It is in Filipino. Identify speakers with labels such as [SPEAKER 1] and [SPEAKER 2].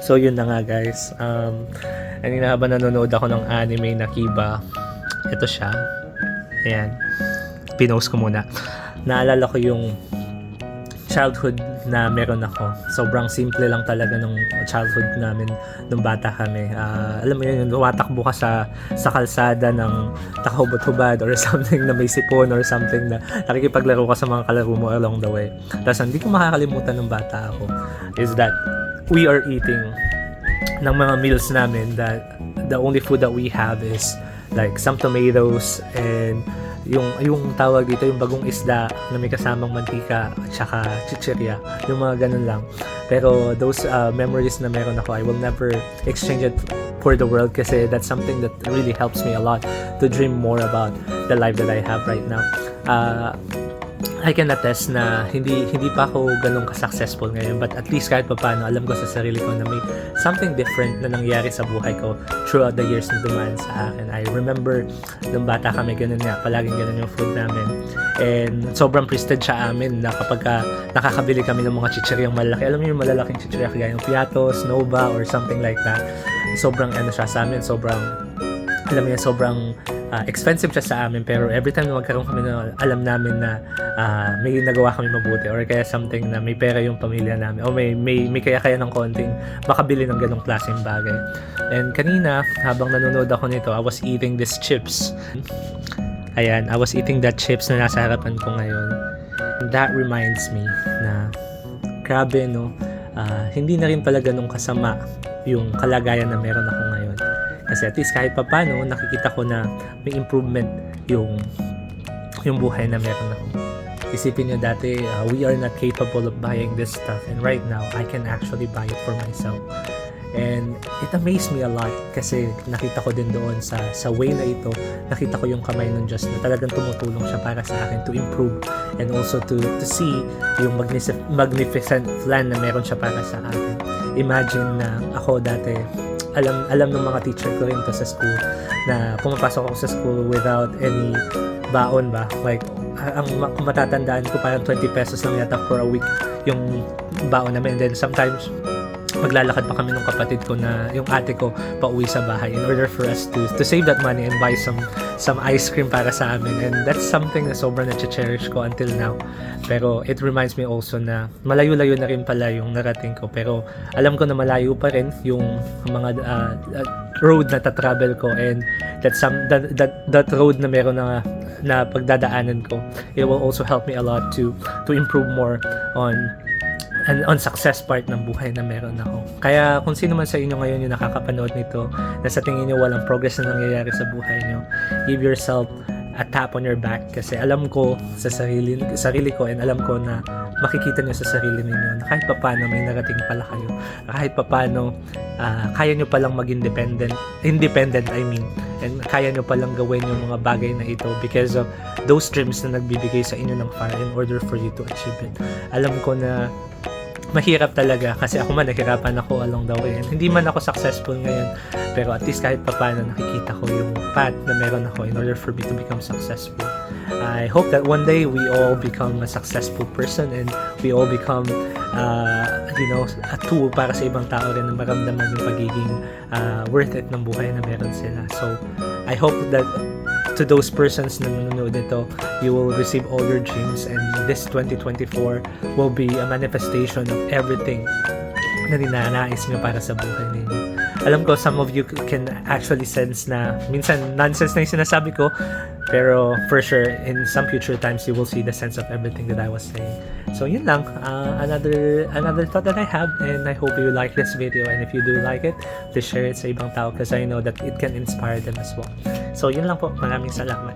[SPEAKER 1] So yun na nga guys. Kanina habang nanonood ako ng anime na Kiba, ito siya. Ayan. Pinost ko muna. Naalala ko yung childhood na meron ako. Sobrang simple lang talaga nung childhood namin nung bata kami. Alam mo yun, tumatakbo ka sa kalsada ng takahubad-hubad or something na may sipon or something na nakikipaglaro ka sa mga kalaro mo along the way. Tapos hindi ko makakalimutan nung bata ako is that we are eating ng mga meals namin that the only food that we have is like some tomatoes and yung tawag dito, yung bagong isda na may kasamang mantika at saka chichirya, yung mga ganun lang. Pero those memories na meron ako, I will never exchange it for the world kasi that's something that really helps me a lot to dream more about the life that I have right now. I can attest na hindi pa ako ganun ka-successful ngayon, but at least kahit papaano alam ko sa sarili ko na may something different na nangyari sa buhay ko throughout the years na dumaan sa akin. I remember nung bata kami, ganun nga, palaging ganun yung food namin. And sobrang prestige sa amin na kapag nakakabili kami ng mga chichiryang malaki, alam niyo yung malalaking chichirya kagaya ng Piatos, Nova, or something like that. Sobrang siya sa amin, sobrang expensive siya sa amin, pero every time na magkaroon kami na alam namin na may nagawa kami mabuti or kaya something na may pera yung pamilya namin o may kaya ng konting makabili ng ganong klaseng bagay. And kanina habang nanonood ako nito, I was eating these chips. Ayan, I was eating that chips na nasa harapan ko ngayon. And that reminds me na grabe no, hindi na rin pala ganong kasama yung kalagayan na meron ako ngayon. Kasi at least kahit papano, nakikita ko na may improvement yung buhay na meron ako. Isipin nyo dati, we are not capable of buying this stuff. And right now, I can actually buy it for myself. And it amazed me a lot kasi nakita ko din doon sa way na ito, nakita ko yung kamay ng Diyos na talagang tumutulong siya para sa akin to improve and also to see yung magnificent plan na meron siya para sa akin. Imagine na ako dati, alam ng mga teacher ko rin to sa school na pumapasok ako sa school without any baon ba, like ang matatandaan ko parang 20 pesos lang yata for a week yung baon namin, and then sometimes maglalakad pa kami ng kapatid ko na yung ate ko pauwi sa bahay in order for us to save that money and buy some ice cream para sa amin. And that's something na sobrang na-cherish ko until now. Pero it reminds me also na malayo-layo na rin pala yung narating ko, pero alam ko na malayo pa rin yung mga road na ta-travel ko, and that road na meron na pagdadaanan ko, it will also help me a lot to improve more on success part ng buhay na meron ako. Kaya kung sino man sa inyo ngayon yung nakakapanood nito na sa tingin nyo walang progress na nangyayari sa buhay nyo, give yourself a tap on your back, kasi alam ko sa sarili ko, and alam ko na makikita nyo sa sarili ninyo na kahit papano may narating pala kayo, kahit papano kaya nyo palang mag-independent and kaya nyo palang gawin yung mga bagay na ito because of those dreams na nagbibigay sa inyo ng fire in order for you to achieve it. Alam ko na mahirap talaga kasi ako man nahirapan ako along the way, and hindi man ako successful ngayon, pero at least kahit papaano nakikita ko yung path na meron ako in order for me to become successful. I hope that one day we all become a successful person and we all become a tool para sa ibang tao rin na maramdaman yung pagiging worth it ng buhay na meron sila. So I hope that to those persons na nanonood nito, you will receive all your dreams, and this 2024 will be a manifestation of everything na ninanais nyo para sa buhay ninyo. Alam ko some of you can actually sense na minsan nonsense na yung sinasabi ko, pero for sure in some future times you will see the sense of everything that I was saying. So yun lang, another thought that I have, and I hope you like this video, and if you do like it, please share it sa ibang tao kasi I know that it can inspire them as well. So yun lang po, maraming salamat.